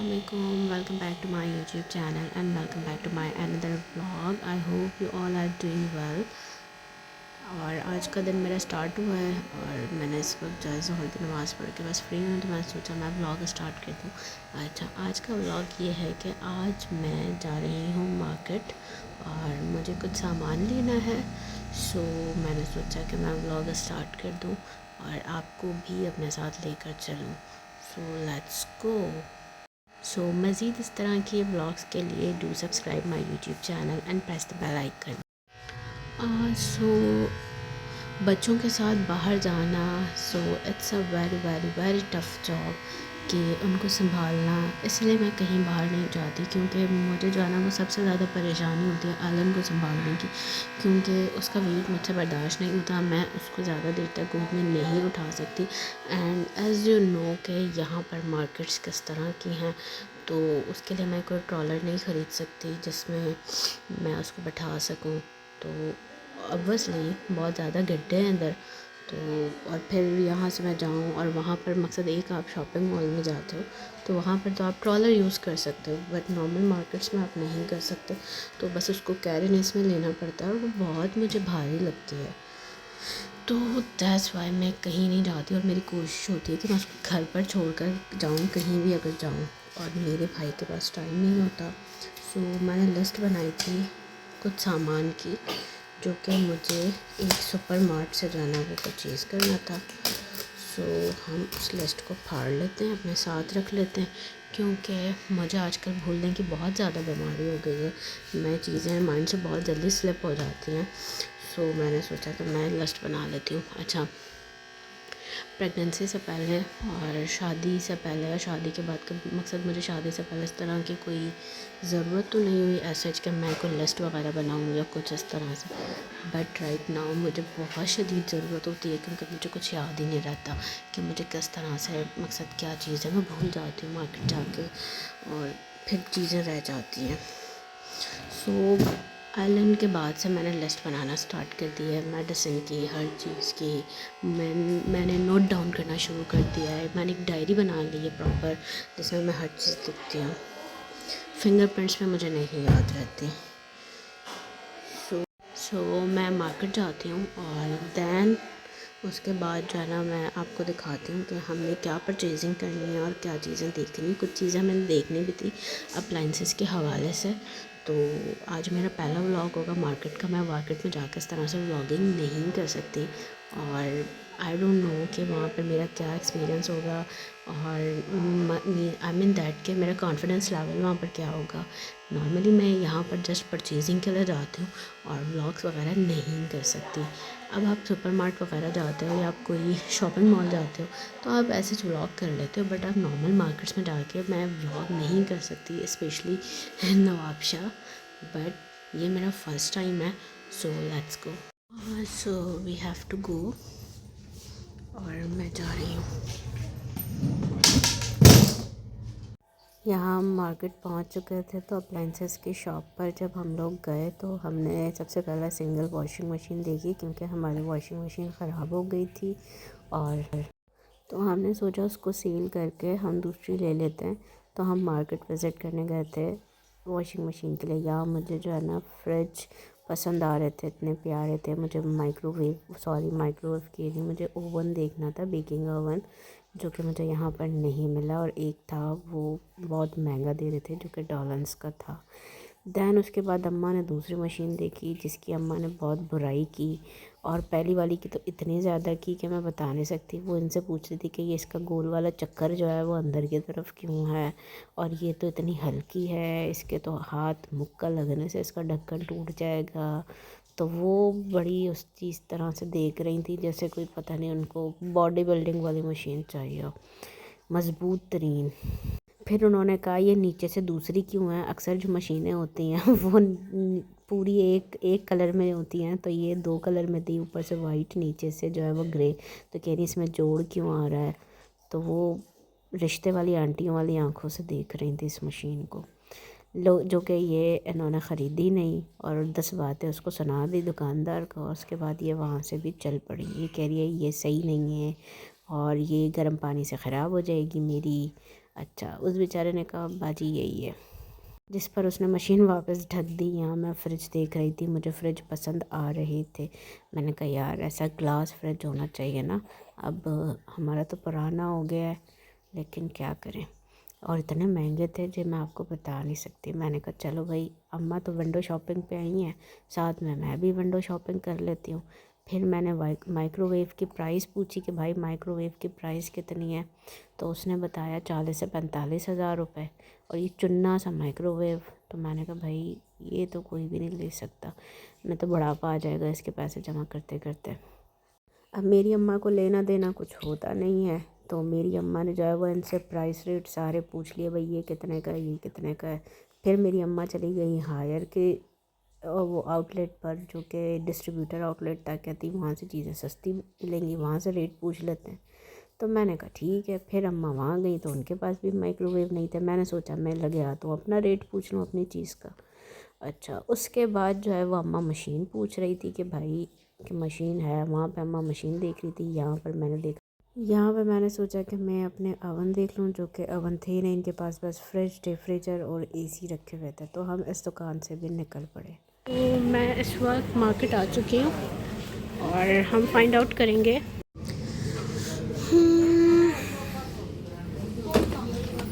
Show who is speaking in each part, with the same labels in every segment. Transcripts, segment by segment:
Speaker 1: Assalamualaikum. Welcome back to my YouTube channel and welcome back to my another vlog. I hope you all are doing well. और आज का दिन मेरा start हुआ है और मैंने इस वक्त जो है ज़ोहर की नमाज़ पढ़ के बस फ्री हूँ, तो मैंने सोचा मैं व्लॉग स्टार्ट कर दूँ। अच्छा, आज का व्लॉग ये है कि आज मैं जा रही हूँ मार्केट और मुझे कुछ सामान लेना है। सो मैंने सोचा कि मैं व्लॉग स्टार्ट कर दूँ और आपको भी अपने साथ लेकर चलूँ। सो लेट्स गो। सो मज़ीद इस तरह के ब्लॉग्स के लिए do subscribe my YouTube channel and press the bell icon. So बच्चों के साथ बाहर जाना, so it's a very very very tough job कि उनको संभालना। इसलिए मैं कहीं बाहर नहीं जाती क्योंकि मुझे जो है ना वो सबसे ज़्यादा परेशानी होती है आलन को संभालने की, क्योंकि उसका वेट मुझसे बर्दाश्त नहीं होता। मैं उसको ज़्यादा देर तक गोद में नहीं उठा सकती। एंड एज़ यू नो कि यहाँ पर मार्केट्स किस तरह की हैं, तो उसके लिए मैं कोई ट्रॉलर नहीं ख़रीद सकती जिसमें मैं उसको बैठा सकूँ। तो ऑब्वियसली बहुत ज़्यादा गड्ढे हैं अंदर, तो और फिर यहाँ से मैं जाऊँ और वहाँ पर मकसद एक आप शॉपिंग मॉल में जाते हो तो वहाँ पर तो आप ट्रॉलर यूज़ कर सकते हो, बट नॉर्मल मार्केट्स में आप नहीं कर सकते। तो बस उसको कैरीनेस में लेना पड़ता है और वो बहुत मुझे भारी लगती है। तो दैट्स वाई मैं कहीं नहीं जाती और मेरी कोशिश होती है कि मैं उसको घर पर छोड़ कर जाऊँ कहीं भी अगर जाऊँ, और मेरे भाई के पास टाइम नहीं होता। सो मैंने लिस्ट बनाई थी कुछ सामान की जो कि मुझे एक सुपर मार्ट से जाना वो परचेज़ करना था। सो हम उस लिस्ट को फाड़ लेते हैं, अपने साथ रख लेते हैं, क्योंकि मुझे आजकल भूलने की बहुत ज़्यादा बीमारी हो गई है। मैं चीज़ें माइंड से बहुत जल्दी स्लिप हो जाती हैं। सो मैंने सोचा कि मैं लिस्ट बना लेती हूँ। अच्छा, प्रेगनेंसी से पहले और शादी से पहले और शादी के बाद का मकसद, मुझे शादी से पहले इस तरह की कोई ज़रूरत तो नहीं हुई ऐसा कि मैं कोई लिस्ट वगैरह बनाऊँ या कुछ इस तरह से। बट राइट नाउ मुझे बहुत शदीद ज़रूरत होती है, क्योंकि मुझे कुछ याद ही नहीं रहता कि मुझे किस तरह से मकसद क्या चीज़ है। मैं भूल जाती हूँ मार्केट जाके और फिर चीज़ें रह जाती हैं। सो आइलैंड के बाद से मैंने लिस्ट बनाना स्टार्ट कर दी है, मेडिसिन की, हर चीज़ की। मैंने नोट डाउन करना शुरू कर दिया है। मैंने एक डायरी बना ली है प्रॉपर, जिसमें मैं हर चीज़ लिखती हूँ। फिंगरप्रिंट्स में मुझे नहीं याद रहती। सो मैं मार्केट जाती हूँ और दैन उसके बाद जो है ना मैं आपको दिखाती हूँ कि हमने क्या परचेजिंग करनी है और क्या चीज़ें देखनी। कुछ चीज़ें मैंने देखनी भी थी अप्लाइंसेस के हवाले से। तो आज मेरा पहला व्लॉग होगा मार्केट का। मैं मार्केट में जाकर इस तरह से व्लॉगिंग नहीं कर सकती और आई डोंट नो कि वहाँ पर मेरा क्या एक्सपीरियंस होगा और आई मीन दैट कि मेरा कॉन्फिडेंस लेवल वहाँ पर क्या होगा। नॉर्मली मैं यहाँ पर जस्ट परचेजिंग के लिए जाती हूँ और व्लॉग्स वगैरह नहीं कर सकती। अब आप सुपर मार्ट वगैरह जाते हो या आप कोई शॉपिंग मॉल जाते हो तो आप ऐसे व्लॉग कर लेते हो, बट आप नॉर्मल मार्केट्स में जाके मैं व्लॉग नहीं कर सकती, स्पेशली नवाबशाह। बट ये मेरा फर्स्ट टाइम है। So let's go. So we have to go और मैं जा रही हूँ। यहाँ हम मार्केट पहुँच चुके थे, तो अप्लाइंसेस की शॉप पर जब हम लोग गए तो हमने सबसे पहले सिंगल वॉशिंग मशीन देखी, क्योंकि हमारी वॉशिंग मशीन ख़राब हो गई थी। और तो हमने सोचा उसको सील करके हम दूसरी ले लेते हैं। तो हम मार्केट विज़िट करने गए थे वॉशिंग मशीन के लिए। यहाँ मुझे जो है ना फ्रिज पसंद आ रहे थे, इतने प्यारे थे। मुझे माइक्रोवेव की नहीं, मुझे ओवन देखना था, बेकिंग ओवन, जो कि मुझे यहाँ पर नहीं मिला। और एक था वो बहुत महंगा दे रहे थे, जो कि डॉलर्स का था। दैन उसके बाद अम्मा ने दूसरी मशीन देखी, जिसकी अम्मा ने बहुत बुराई की। और पहली वाली की तो इतनी ज़्यादा की कि मैं बता नहीं सकती। वो इनसे पूछ रही थी कि ये इसका गोल वाला चक्कर जो है वो अंदर की तरफ क्यों है, और ये तो इतनी हल्की है, इसके तो हाथ मुक्का लगने से इसका ढक्कन टूट जाएगा। तो वो बड़ी उस चीज़ तरह से देख रही थी जैसे कोई पता नहीं उनको बॉडी बिल्डिंग वाली मशीन चाहिए हो, मज़बूत तरीन। फिर उन्होंने कहा ये नीचे से दूसरी क्यों है, अक्सर जो मशीनें होती हैं वो पूरी एक कलर में होती हैं, तो ये दो कलर में थी, ऊपर से वाइट नीचे से जो है वो ग्रे। तो कह रही इसमें जोड़ क्यों आ रहा है। तो वो रिश्ते वाली आंटियों वाली आंखों से देख रही थी इस मशीन को, जो कि ये इन्होंने ख़रीदी नहीं और 10 बातें उसको सुना दी दुकानदार को। उसके बाद ये वहाँ से भी चल पड़ी। ये कह रही है ये सही नहीं है और ये गर्म पानी से ख़राब हो जाएगी मेरी अच्छा, उस बेचारे ने कहा बाजी यही है, जिस पर उसने मशीन वापस ढक दी। यहाँ मैं फ़्रिज देख रही थी, मुझे फ़्रिज पसंद आ रहे थे। मैंने कहा यार ऐसा ग्लास फ्रिज होना चाहिए ना। अब हमारा तो पुराना हो गया है, लेकिन क्या करें, और इतने महंगे थे जो मैं आपको बता नहीं सकती। मैंने कहा चलो भाई, अम्मा तो विंडो शॉपिंग पे आई हैं, साथ में मैं भी विंडो शॉपिंग कर लेती हूँ। फिर मैंने माइक्रोवेव की प्राइस पूछी कि भाई माइक्रोवेव की प्राइस कितनी है, तो उसने बताया 40 से 45 हज़ार रुपये, और ये चुन्ना सा माइक्रोवेव। तो मैंने कहा भाई ये तो कोई भी नहीं ले सकता, मैं तो बुढ़ापा आ जाएगा इसके पैसे जमा करते करते। अब मेरी अम्मा को लेना देना कुछ होता नहीं है, तो मेरी अम्मा ने जो है वो इनसे प्राइस रेट सारे पूछ लिए, भाई ये कितने का है, ये कितने का है। फिर मेरी अम्मा चली गई हायर के वो आउटलेट पर, जो कि डिस्ट्रीब्यूटर आउटलेट था। कहती वहाँ से चीज़ें सस्ती मिलेंगी, वहाँ से रेट पूछ लेते हैं। तो मैंने कहा ठीक है। फिर अम्मा वहाँ गई तो उनके पास भी माइक्रोवेव नहीं थे। मैंने सोचा मैं लगे हाथों अपना रेट पूछ लूँ अपनी चीज़ का। अच्छा, उसके बाद जो है वो अम्मा मशीन पूछ रही थी कि भाई कि मशीन है। वहाँ पे अम्मा मशीन देख रही थी। यहाँ पर मैंने सोचा कि मैं अपने अवन देख लूँ, जो कि अवन थे नहीं इनके पास, बस फ्रिज, रेफ्रिजर और एसी रखे हुए थे। तो हम इस दुकान से भी निकल पड़े। तो मैं इस वक्त मार्केट आ चुकी हूँ और हम फाइंड आउट करेंगे।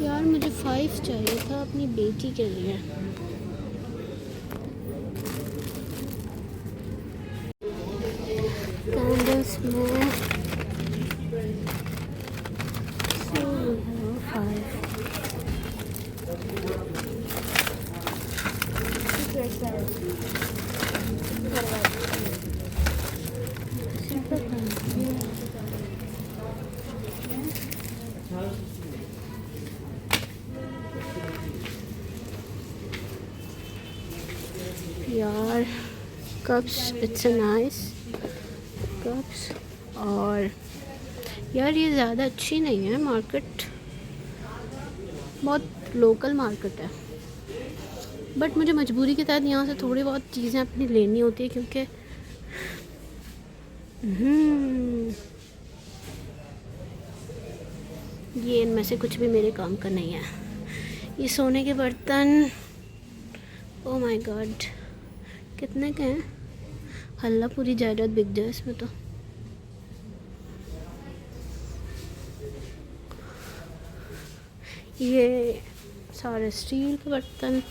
Speaker 1: यार मुझे 5 चाहिए था अपनी बेटी के लिए। कैंडल्स में 5 यार cups, it's a nice cups. और यार ये ज़्यादा अच्छी नहीं है मार्केट, बहुत लोकल मार्केट है, बट मुझे मजबूरी के तहत यहाँ से थोड़ी बहुत चीज़ें अपनी लेनी होती है, क्योंकि ये इनमें से कुछ भी मेरे काम का नहीं है। ये सोने के बर्तन, ओ माय गॉड, कितने के हैं? हल्ला पूरी जायदाद बिक जाए इसमें तो। ये सारे स्टील के बर्तन।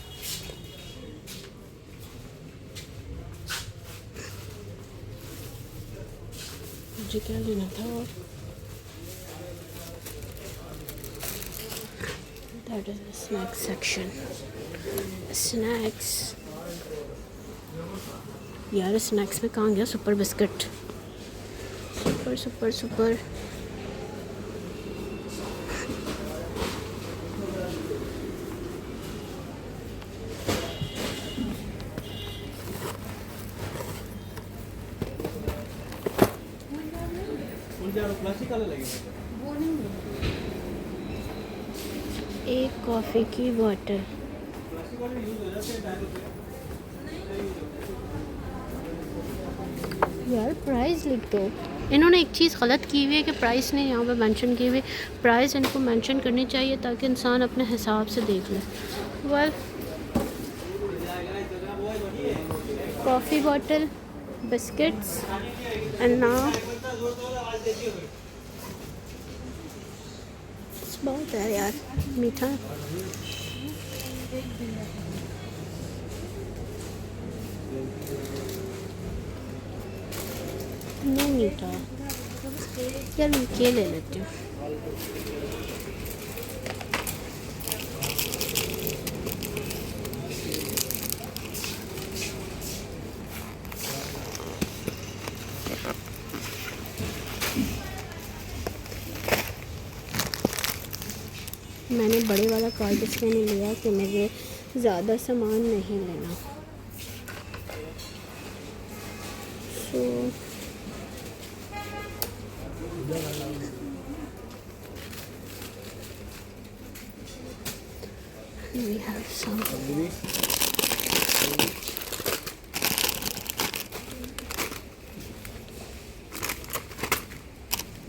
Speaker 1: मुझे क्या लेना था? और that is snacks section. Snacks, यार स्नैक्स में कहाँ गया super biscuit? Super super super. एक कॉफ़ी की बॉटल। यार प्राइस लिख दो। इन्होंने एक चीज़ गलत की हुई है कि प्राइस नहीं यहाँ पे मेंशन की हुई। प्राइस इनको मेंशन करनी चाहिए ताकि इंसान अपने हिसाब से देख ले। Well, coffee bottle, biscuits and now बहुत है यार मीठा। नहीं मीठा यार, मैं ये ले लेती हूँ। मैंने बड़े वाला कार्ड इसलिए नहीं लिया कि मुझे ज़्यादा सामान नहीं लेना। सो we have some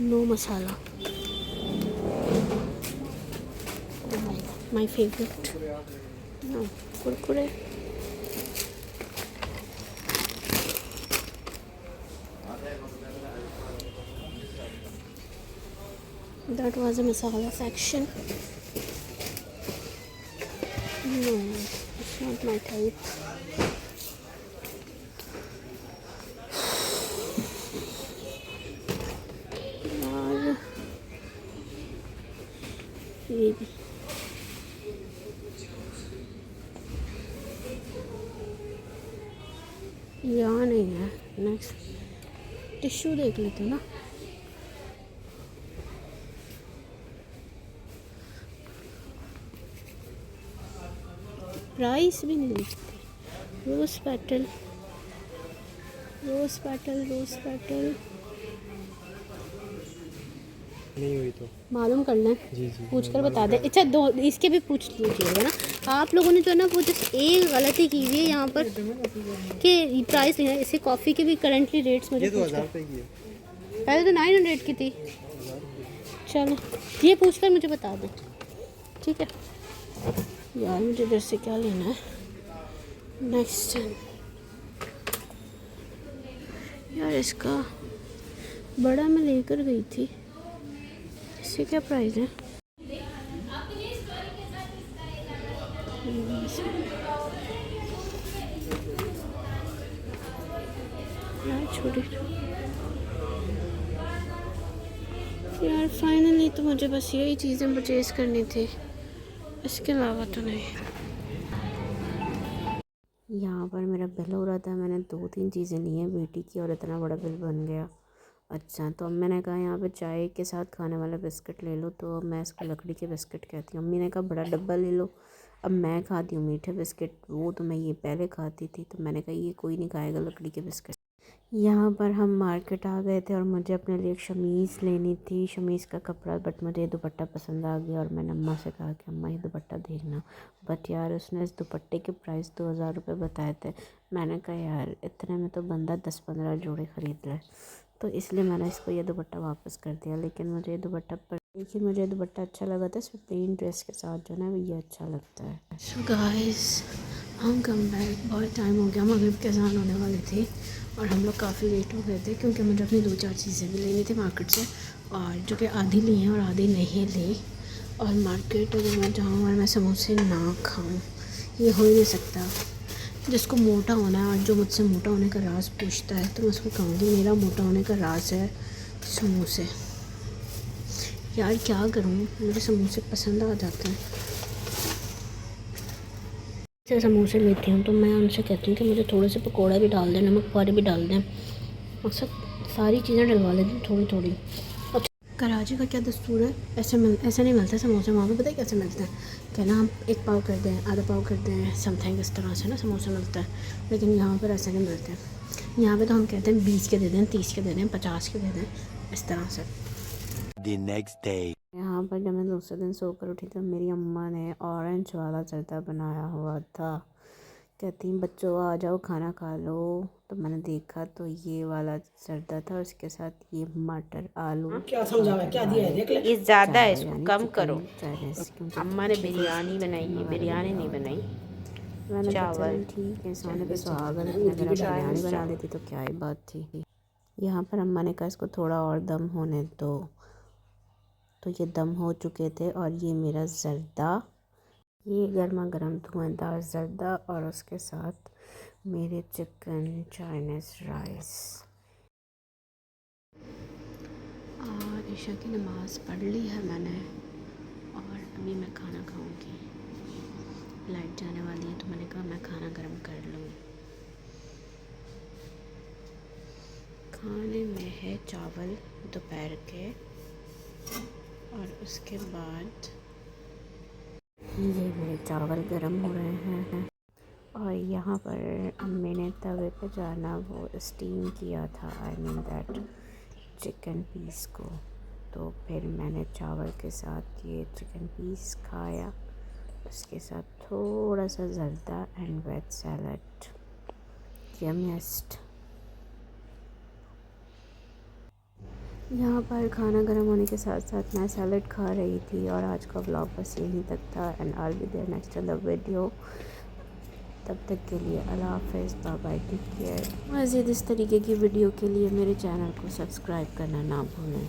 Speaker 1: no masala। My favourite Kurkure. That was a masala section. No, it's not my type. और ये भी यहाँ नहीं है। नेक्स्ट टिश्यू देख लेते हैं ना। राइस भी नहीं दिखती। रोज़ पेटल रोज़ पेटल रोज़ पेटल
Speaker 2: नहीं हुई तो
Speaker 1: मालूम कर लें।
Speaker 2: जी जी
Speaker 1: पूछ कर बता दें। अच्छा दो इसके भी पूछ लीजिएगा ना। आप लोगों ने जो है ना वो जस्ट एक गलती की हुई है यहाँ पर कि प्राइस नहीं है। इसे कॉफ़ी के भी करंटली रेट्स मुझे
Speaker 2: ये तो 1000 रुपये की है।
Speaker 1: पहले तो 900 की थी। चलो ये पूछ कर मुझे बता दो, ठीक है यार। मुझे इधर से क्या लेना है नेक्स्ट टाइम। यार इसका बड़ा मैं लेकर गई थी, इससे क्या प्राइस है? यार छोटे यार फाइनली तो मुझे बस यही चीज़ें परचेज़ करनी थी, इसके अलावा तो नहीं। यहाँ पर मेरा बिल हो रहा था। मैंने 2-3 चीज़ें ली हैं बेटी की और इतना बड़ा बिल बन गया। अच्छा तो अब मैंने कहा यहाँ पे चाय के साथ खाने वाला बिस्किट ले लो, तो अब मैं इसको लकड़ी के बिस्किट कहती हूँ। अम्मी ने कहा बड़ा डब्बा ले लो। अब मैं खाती हूँ मीठे बिस्किट, वो तो मैं ये पहले खाती थी, तो मैंने कहा ये कोई नहीं खाएगा लकड़ी के बिस्किट। यहाँ पर हम मार्केट आ गए थे और मुझे अपने लिए एक शमीज़ लेनी थी, शमीज़ का कपड़ा, बट मुझे ये दुपट्टा पसंद आ गया और मैंने अम्मा से कहा कि अम्मा ये दुपट्टा देखना। बट यार उसने इस दुपट्टे के प्राइस 2000 रुपये बताए थे। मैंने कहा यार इतने में तो बंदा 10-15 जोड़े ख़रीद ले, तो इसलिए मैंने इसको ये दुपट्टा वापस कर दिया। लेकिन मुझे मुझे दुपट्टा अच्छा लगा था, इसमें प्लेन ड्रेस के साथ जो है ना ये अच्छा लगता है। सो गाइस हम कम बैक, बहुत टाइम हो गया, मगरिब के अज़ान होने वाली थी और हम लोग काफ़ी लेट हो गए थे क्योंकि मुझे अपनी 2-4 चीज़ें भी लेनी थी मार्केट से, और जो कि आधी ली हैं और आधी नहीं ली। और मार्केट अगर मैं जाऊँ और मैं समोसे ना खाऊँ, ये हो ही नहीं सकता। जिसको मोटा होना है और जो मुझसे मोटा होने का राज पूछता है तो मैं उसको कहूँगी मेरा मोटा होने का राज है समोसे। यार क्या करूँ, मुझे समोसे पसंद आ जाते हैं। जैसे समोसे लेती हूँ तो मैं उनसे कहती हूँ कि मुझे थोड़े से पकौड़ा भी डाल दें, नमक पारे भी डाल दें, मकसद सारी चीज़ें डलवा लेती हूँ थोड़ी थोड़ी। अच्छा कराची का क्या दस्तूर है, ऐसे नहीं मिलते समोसे। वहाँ पे पता है कैसे मिलते हैं कि ना हम एक पाव कर दें, आधा पाव कर दें, समथिंग इस तरह से ना समोसा मिलता है। लेकिन यहाँ पर ऐसे नहीं मिलते हैं। यहाँ पे तो हम कहते हैं 20 के दे दें, 30 के दे दें, 50 के दे दें, इस तरह से।
Speaker 2: The next day.
Speaker 1: यहाँ पर जब मैं दूसरे दिन सोकर उठी तो मेरी अम्मा ने ऑरेंज वाला जर्दा बनाया हुआ था। कहती बच्चों आ जाओ खाना खा लो। तो मैंने देखा तो ये वाला जर्दा था, उसके साथ ये मटर आलू
Speaker 3: क्या समझावा क्या दिया है देख ले।
Speaker 4: ये ज़्यादा है, इसको
Speaker 1: यानी
Speaker 4: कम
Speaker 1: चिकन
Speaker 4: करो।
Speaker 1: चाइनीज़, क्योंकि
Speaker 4: अम्मा ने बिरयानी बनाई है, बिरयानी नहीं बनाई।
Speaker 1: मैंने कहा
Speaker 4: चावल
Speaker 1: चल ठीक है, सोने पे सुहागा रखने, अगर बिरयानी बना देती तो क्या ही बात थी। यहाँ पर अम्मा ने कहा इसको थोड़ा और दम होने दो, तो ये दम हो चुके थे। और ये मेरा जर्दा, ये गर्मा गर्म धुआंधार जर्दा और उसके साथ मेरे चिकन चाइनीज़ राइस। और ईशा की नमाज़ पढ़ ली है मैंने और अभी मैं खाना खाऊंगी। लाइट जाने वाली है तो मैंने कहा मैं खाना गर्म कर लूँ। खाने में है चावल दोपहर के, और उसके बाद ये मेरे चावल गर्म हो रहे हैं। और यहाँ पर अम्मी ने तवे पे जाना वो स्टीम किया था, I mean that chicken piece को। तो फिर मैंने चावल के साथ ये चिकन पीस खाया, उसके साथ थोड़ा सा जर्दा एंड वेज सैलड। यमिएस्ट। यहाँ पर खाना गर्म होने के साथ साथ मैं सैलड खा रही थी। और आज का व्लॉग बस यहीं तक था and I will be there next in the video. तब तक के लिए अल्लाह हाफ़िज़, बाय बाय, टेक केयर। मज़ीद इस तरीके की वीडियो के लिए मेरे चैनल को सब्सक्राइब करना ना भूलें।